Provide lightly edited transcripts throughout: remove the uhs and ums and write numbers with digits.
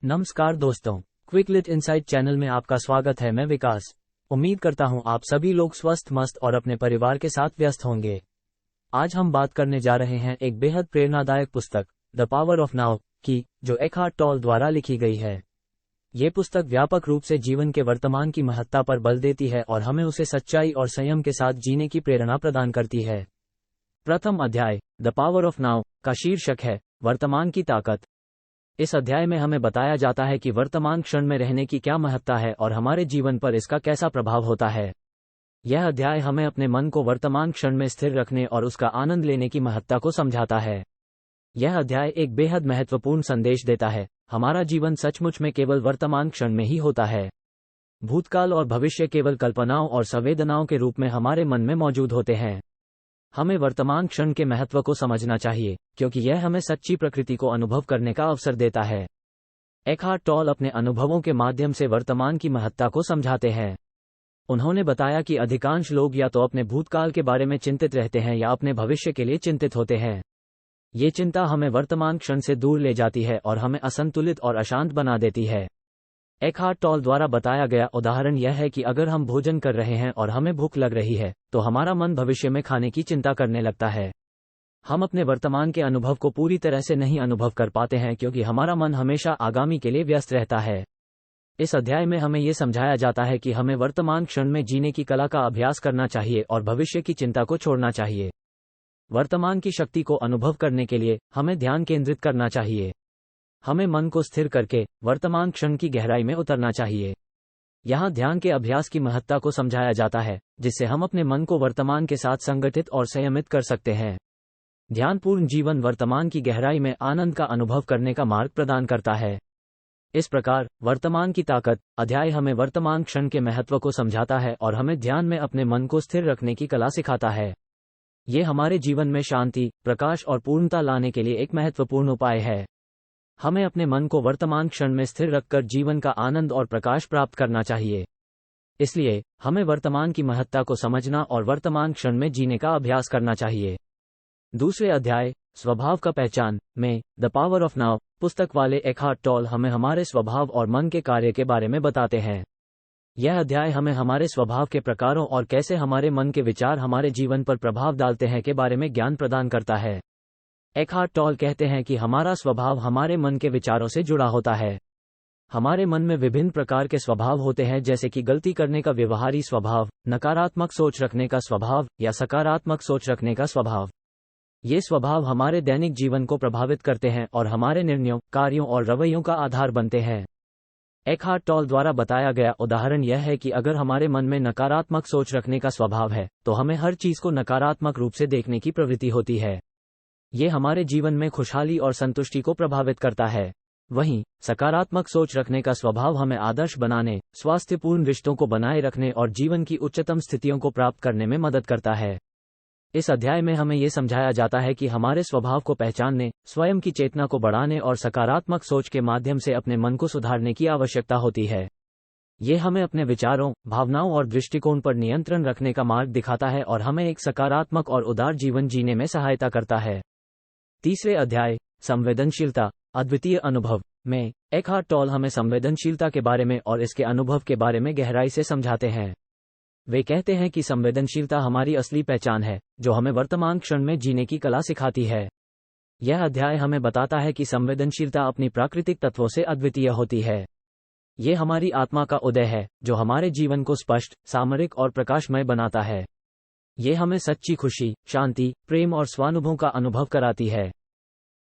नमस्कार दोस्तों, क्विकलिट insight channel में आपका स्वागत है। मैं विकास। उम्मीद करता हूं आप सभी लोग स्वस्थ, मस्त और अपने परिवार के साथ व्यस्त होंगे। आज हम बात करने जा रहे हैं एक बेहद प्रेरणादायक पुस्तक द पावर ऑफ नाउ की, जो एकहार्ट टॉल द्वारा लिखी गई है। ये पुस्तक व्यापक रूप से जीवन के वर्तमान की महत्ता पर बल देती है और हमें उसे सच्चाई और संयम के साथ जीने की प्रेरणा प्रदान करती है। प्रथम अध्याय द पावर ऑफ नाउ का शीर्षक है वर्तमान की ताकत। इस अध्याय में हमें बताया जाता है कि वर्तमान क्षण में रहने की क्या महत्ता है और हमारे जीवन पर इसका कैसा प्रभाव होता है। यह अध्याय हमें अपने मन को वर्तमान क्षण में स्थिर रखने और उसका आनंद लेने की महत्ता को समझाता है। यह अध्याय एक बेहद महत्वपूर्ण संदेश देता है। हमारा जीवन सचमुच में केवल वर्तमान क्षण में ही होता है। भूतकाल और भविष्य केवल कल्पनाओं और संवेदनाओं के रूप में हमारे मन में मौजूद होते हैं। हमें वर्तमान क्षण के महत्व को समझना चाहिए, क्योंकि यह हमें सच्ची प्रकृति को अनुभव करने का अवसर देता है। एकहार्ट टॉल अपने अनुभवों के माध्यम से वर्तमान की महत्ता को समझाते हैं। उन्होंने बताया कि अधिकांश लोग या तो अपने भूतकाल के बारे में चिंतित रहते हैं या अपने भविष्य के लिए चिंतित होते हैं। ये चिंता हमें वर्तमान क्षण से दूर ले जाती है और हमें असंतुलित और अशांत बना देती है। एकहार्ट टॉल द्वारा बताया गया उदाहरण यह है कि अगर हम भोजन कर रहे हैं और हमें भूख लग रही है, तो हमारा मन भविष्य में खाने की चिंता करने लगता है। हम अपने वर्तमान के अनुभव को पूरी तरह से नहीं अनुभव कर पाते हैं, क्योंकि हमारा मन हमेशा आगामी के लिए व्यस्त रहता है। इस अध्याय में हमें यह समझाया जाता है कि हमें वर्तमान क्षण में जीने की कला का अभ्यास करना चाहिए और भविष्य की चिंता को छोड़ना चाहिए। वर्तमान की शक्ति को अनुभव करने के लिए हमें ध्यान केंद्रित करना चाहिए। हमें मन को स्थिर करके वर्तमान क्षण की गहराई में उतरना चाहिए। यहाँ ध्यान के अभ्यास की महत्ता को समझाया जाता है, जिससे हम अपने मन को वर्तमान के साथ संगठित और संयमित कर सकते हैं। ध्यानपूर्ण जीवन वर्तमान की गहराई में आनंद का अनुभव करने का मार्ग प्रदान करता है। इस प्रकार वर्तमान की ताकत अध्याय हमें वर्तमान क्षण के महत्व को समझाता है और हमें ध्यान में अपने मन को स्थिर रखने की कला सिखाता है। ये हमारे जीवन में शांति, प्रकाश और पूर्णता लाने के लिए एक महत्वपूर्ण उपाय है। हमें अपने मन को वर्तमान क्षण में स्थिर रखकर जीवन का आनंद और प्रकाश प्राप्त करना चाहिए। इसलिए हमें वर्तमान की महत्ता को समझना और वर्तमान क्षण में जीने का अभ्यास करना चाहिए। दूसरे अध्याय स्वभाव का पहचान में द पावर ऑफ नाउ पुस्तक वाले एकहार्ट टॉल हमें हमारे स्वभाव और मन के कार्य के बारे में बताते हैं। यह अध्याय हमें हमारे स्वभाव के प्रकारों और कैसे हमारे मन के विचार हमारे जीवन पर प्रभाव डालते हैं के बारे में ज्ञान प्रदान करता है। एकहार्ट टॉल कहते हैं कि हमारा स्वभाव हमारे मन के विचारों से जुड़ा होता है। हमारे मन में विभिन्न प्रकार के स्वभाव होते हैं, जैसे कि गलती करने का व्यवहारी स्वभाव, नकारात्मक सोच रखने का स्वभाव या सकारात्मक सोच रखने का स्वभाव। ये स्वभाव हमारे दैनिक जीवन को प्रभावित करते हैं और हमारे निर्णयों, कार्यों और रवैयों का आधार बनते हैं। एकहार्ट टॉल द्वारा बताया गया उदाहरण यह है कि अगर हमारे मन में नकारात्मक सोच रखने का स्वभाव है, तो हमें हर चीज को नकारात्मक रूप से देखने की प्रवृत्ति होती है। ये हमारे जीवन में खुशहाली और संतुष्टि को प्रभावित करता है। वहीं सकारात्मक सोच रखने का स्वभाव हमें आदर्श बनाने, स्वास्थ्यपूर्ण रिश्तों को बनाए रखने और जीवन की उच्चतम स्थितियों को प्राप्त करने में मदद करता है। इस अध्याय में हमें यह समझाया जाता है कि हमारे स्वभाव को पहचानने, स्वयं की चेतना को बढ़ाने और सकारात्मक सोच के माध्यम से अपने मन को सुधारने की आवश्यकता होती है। ये हमें अपने विचारों, भावनाओं और दृष्टिकोण पर नियंत्रण रखने का मार्ग दिखाता है और हमें एक सकारात्मक और उदार जीवन जीने में सहायता करता है। तीसरे अध्याय संवेदनशीलता अद्वितीय अनुभव में एकहार्ट टॉल हमें संवेदनशीलता के बारे में और इसके अनुभव के बारे में गहराई से समझाते हैं। वे कहते हैं कि संवेदनशीलता हमारी असली पहचान है, जो हमें वर्तमान क्षण में जीने की कला सिखाती है। यह अध्याय हमें बताता है कि संवेदनशीलता अपनी प्राकृतिक तत्वों से अद्वितीय होती है। ये हमारी आत्मा का उदय है, जो हमारे जीवन को स्पष्ट, सामरिक और प्रकाशमय बनाता है। ये हमें सच्ची खुशी, शांति, प्रेम और स्वानुभव का अनुभव कराती है।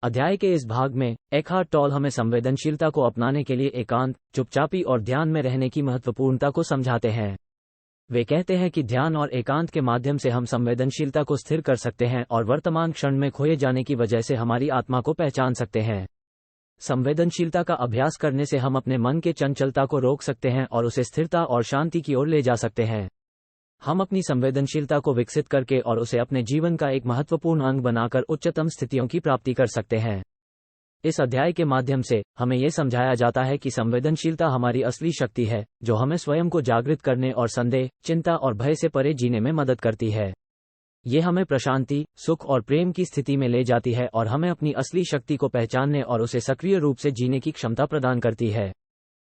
अध्याय के इस भाग में एकहार्ट टॉल हमें संवेदनशीलता को अपनाने के लिए एकांत, चुपचापी और ध्यान में रहने की महत्वपूर्णता को समझाते हैं। वे कहते हैं कि ध्यान और एकांत के माध्यम से हम संवेदनशीलता को स्थिर कर सकते हैं और वर्तमान क्षण में खोए जाने की वजह से हमारी आत्मा को पहचान सकते हैं। संवेदनशीलता का अभ्यास करने से हम अपने मन के चंचलता को रोक सकते हैं और उसे स्थिरता और शांति की ओर ले जा सकते हैं। हम अपनी संवेदनशीलता को विकसित करके और उसे अपने जीवन का एक महत्वपूर्ण अंग बनाकर उच्चतम स्थितियों की प्राप्ति कर सकते हैं। इस अध्याय के माध्यम से हमें यह समझाया जाता है कि संवेदनशीलता हमारी असली शक्ति है, जो हमें स्वयं को जागृत करने और संदेह, चिंता और भय से परे जीने में मदद करती है। ये हमें प्रशांति, सुख और प्रेम की स्थिति में ले जाती है और हमें अपनी असली शक्ति को पहचानने और उसे सक्रिय रूप से जीने की क्षमता प्रदान करती है।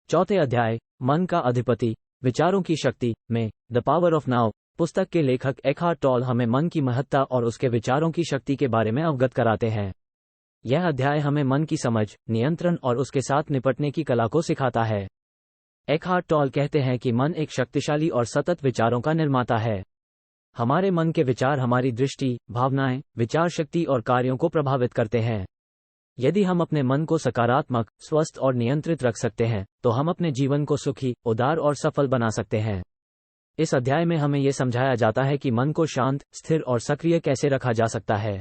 चौथे अध्याय, मन का अधिपति, विचारों की शक्ति में द पावर ऑफ नाउ पुस्तक के लेखक एकहार्ट टॉल हमें मन की महत्ता और उसके विचारों की शक्ति के बारे में अवगत कराते हैं। यह अध्याय हमें मन की समझ, नियंत्रण और उसके साथ निपटने की कला को सिखाता है। एकहार्ट टॉल कहते हैं कि मन एक शक्तिशाली और सतत विचारों का निर्माता है। हमारे मन के विचार हमारी दृष्टि, भावनाएं, विचार शक्ति और कार्यों को प्रभावित करते हैं। यदि हम अपने मन को सकारात्मक, स्वस्थ और नियंत्रित रख सकते हैं, तो हम अपने जीवन को सुखी, उदार और सफल बना सकते हैं। इस अध्याय में हमें यह समझाया जाता है कि मन को शांत, स्थिर और सक्रिय कैसे रखा जा सकता है।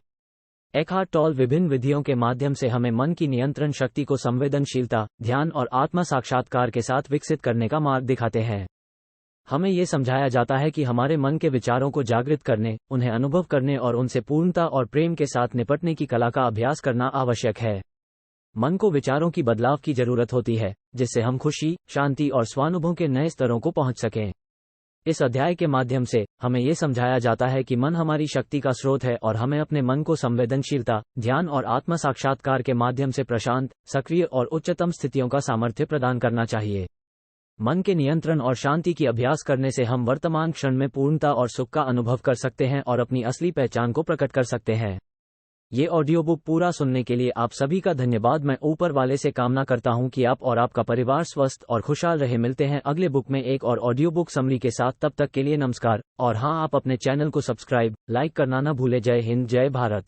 एकहार्ट टॉल विभिन्न विधियों के माध्यम से हमें मन की नियंत्रण शक्ति को संवेदनशीलता, ध्यान और आत्म साक्षात्कार के साथ विकसित करने का मार्ग दिखाते हैं। हमें यह समझाया जाता है कि हमारे मन के विचारों को जागृत करने, उन्हें अनुभव करने और उनसे पूर्णता और प्रेम के साथ निपटने की कला का अभ्यास करना आवश्यक है। मन को विचारों की बदलाव की जरूरत होती है, जिससे हम खुशी, शांति और स्वानुभव के नए स्तरों को पहुंच सकें। इस अध्याय के माध्यम से हमें यह समझाया जाता है कि मन हमारी शक्ति का स्रोत है और हमें अपने मन को संवेदनशीलता, ध्यान और आत्म साक्षात्कार के माध्यम से प्रशांत, सक्रिय और उच्चतम स्थितियों का सामर्थ्य प्रदान करना चाहिए। मन के नियंत्रण और शांति की अभ्यास करने से हम वर्तमान क्षण में पूर्णता और सुख का अनुभव कर सकते हैं और अपनी असली पहचान को प्रकट कर सकते हैं। ये ऑडियो बुक पूरा सुनने के लिए आप सभी का धन्यवाद। मैं ऊपर वाले से कामना करता हूं कि आप और आपका परिवार स्वस्थ और खुशहाल रहे। मिलते हैं अगले बुक में एक और ऑडियो बुक समरी के साथ। तब तक के लिए नमस्कार। और हाँ, आप अपने चैनल को सब्सक्राइब, लाइक करना न भूले। जय हिंद, जय भारत।